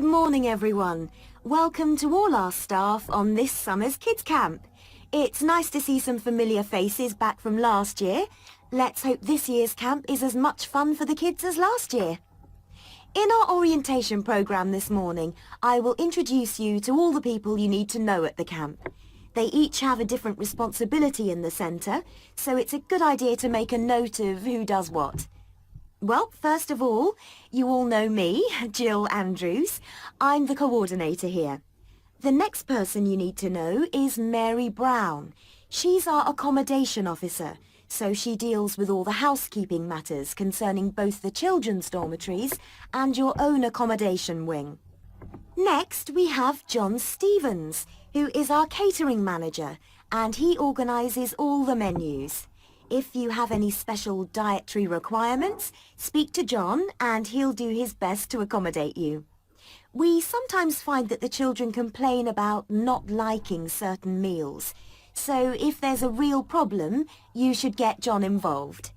Good morning, everyone. Welcome to all our staff on this summer's Kids Camp. It's nice to see some familiar faces back from last year. Let's hope this year's camp is as much fun for the kids as last year. In our orientation programme this morning, I will introduce you to all the people you need to know at the camp. They each have a different responsibility in the centre, so it's a good idea to make a note of who does what. Well, first of all, you all know me, Jill Andrews. I'm the coordinator here. The next person you need to know is Mary Brown. She's our accommodation officer, so she deals with all the housekeeping matters concerning both the children's dormitories and your own accommodation wing. Next, we have John Stevens, who is our catering manager, and he organises all the menus. If you have any special dietary requirements, speak to John and he'll do his best to accommodate you. We sometimes find that the children complain about not liking certain meals, so if there's a real problem, you should get John involved.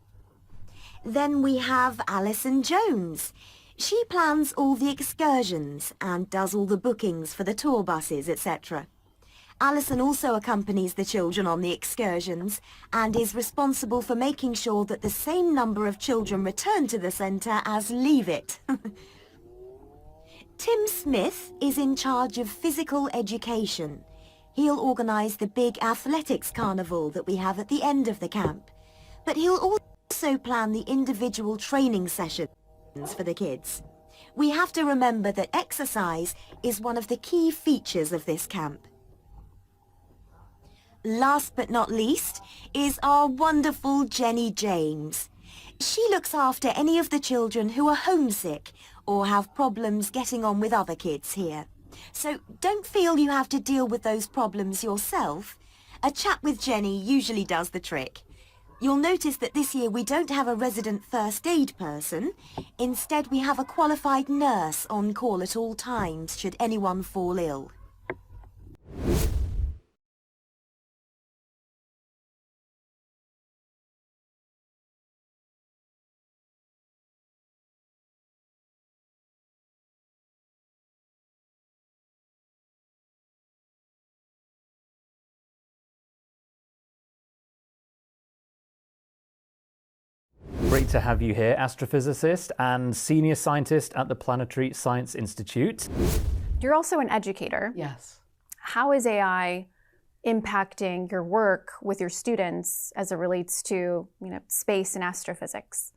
Then we have Alison Jones. She plans all the excursions and does all the bookings for the tour buses, etc. Alison also accompanies the children on the excursions and is responsible for making sure that the same number of children return to the centre as leave it. Tim Smith is in charge of physical education. He'll organise the big athletics carnival that we have at the end of the camp. But he'll also plan the individual training sessions for the kids. We have to remember that exercise is one of the key features of this camp. Last but not least is our wonderful Jenny James. She looks after any of the children who are homesick or have problems getting on with other kids here. So don't feel you have to deal with those problems yourself. A chat with Jenny usually does the trick. You'll notice that this year we don't have a resident first aid person. Instead, we have a qualified nurse on call at all times should anyone fall ill. Great to have you here, astrophysicist and senior scientist at the Planetary Science Institute. You're also an educator. Yes. How is AI impacting your work with your students as it relates to, space and astrophysics?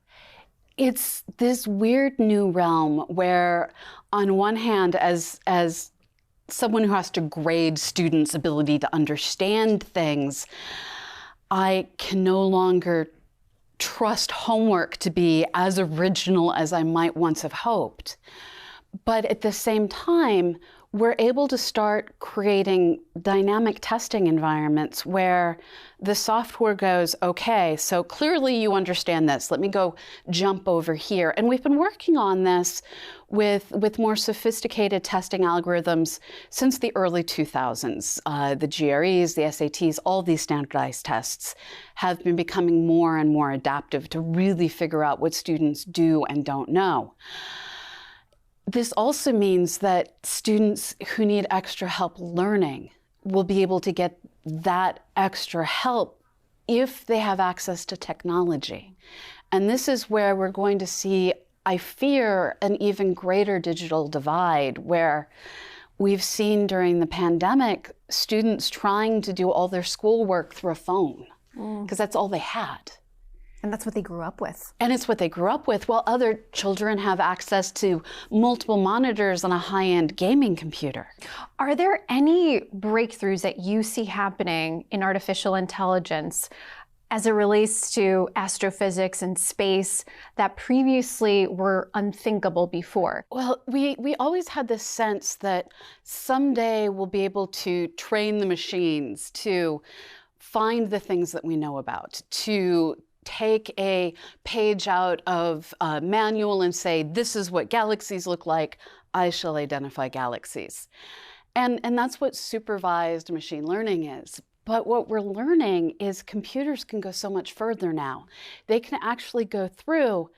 It's this weird new realm where, on one hand, as someone who has to grade students' ability to understand things, I can no longer trust homework to be as original as I might once have hoped. But at the same time, we're able to start creating dynamic testing environments where the software goes, okay, so clearly you understand this. Let me go jump over here. And we've been working on this with more sophisticated testing algorithms since the early 2000s. The GREs, the SATs, all these standardized tests have been becoming more and more adaptive to really figure out what students do and don't know. This also means that students who need extra help learning will be able to get that extra help if they have access to technology. And this is where we're going to see, I fear, an even greater digital divide, where we've seen during the pandemic students trying to do all their schoolwork through a phone, because that's all they had. And that's what they grew up with. And it's what they grew up with, while other children have access to multiple monitors on a high-end gaming computer. Are there any breakthroughs that you see happening in artificial intelligence as it relates to astrophysics and space that previously were unthinkable before? Well, we always had this sense that someday we'll be able to train the machines to find the things that we know about, to take a page out of a manual and say, this is what galaxies look like, I shall identify galaxies. And that's what supervised machine learning is. But what we're learning is computers can go so much further now. They can actually go through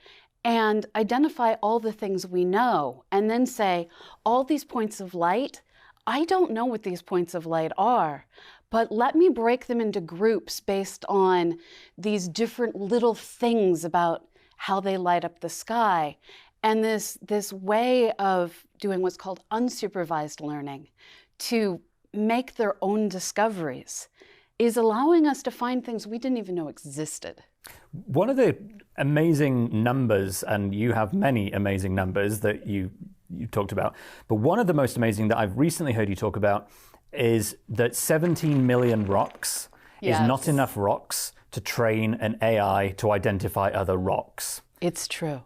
and identify all the things we know, and then say, all these points of light, I don't know what these points of light are, but let me break them into groups based on these different little things about how they light up the sky. And this way of doing what's called unsupervised learning to make their own discoveries is allowing us to find things we didn't even know existed. One of the amazing numbers, and you have many amazing numbers that you talked about, but one of the most amazing that I've recently heard you talk about is that 17 million rocks is not enough rocks to train an AI to identify other rocks. It's true.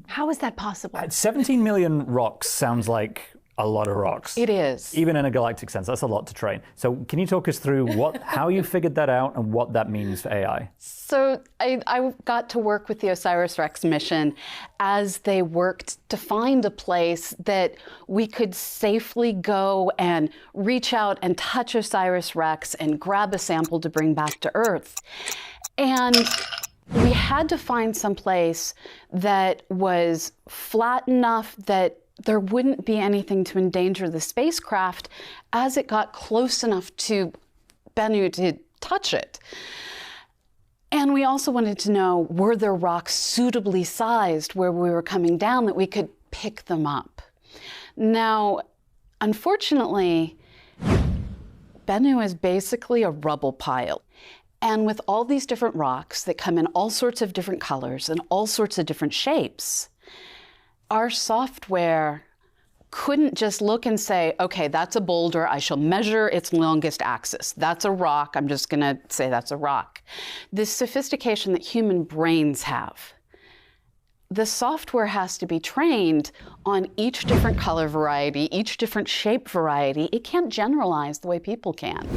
How is that possible? 17 million rocks sounds like a lot of rocks. It is. Even in a galactic sense, that's a lot to train. So can you talk us through how you figured that out and what that means for AI? So I got to work with the OSIRIS-REx mission as they worked to find a place that we could safely go and reach out and touch OSIRIS-REx and grab a sample to bring back to Earth. And we had to find some place that was flat enough that there wouldn't be anything to endanger the spacecraft as it got close enough to Bennu to touch it. And we also wanted to know, were there rocks suitably sized where we were coming down that we could pick them up? Now, unfortunately, Bennu is basically a rubble pile. And with all these different rocks that come in all sorts of different colors and all sorts of different shapes, our software couldn't just look and say, okay, that's a boulder, I shall measure its longest axis. That's a rock, I'm just gonna say that's a rock. This sophistication that human brains have, the software has to be trained on each different color variety, each different shape variety. It can't generalize the way people can.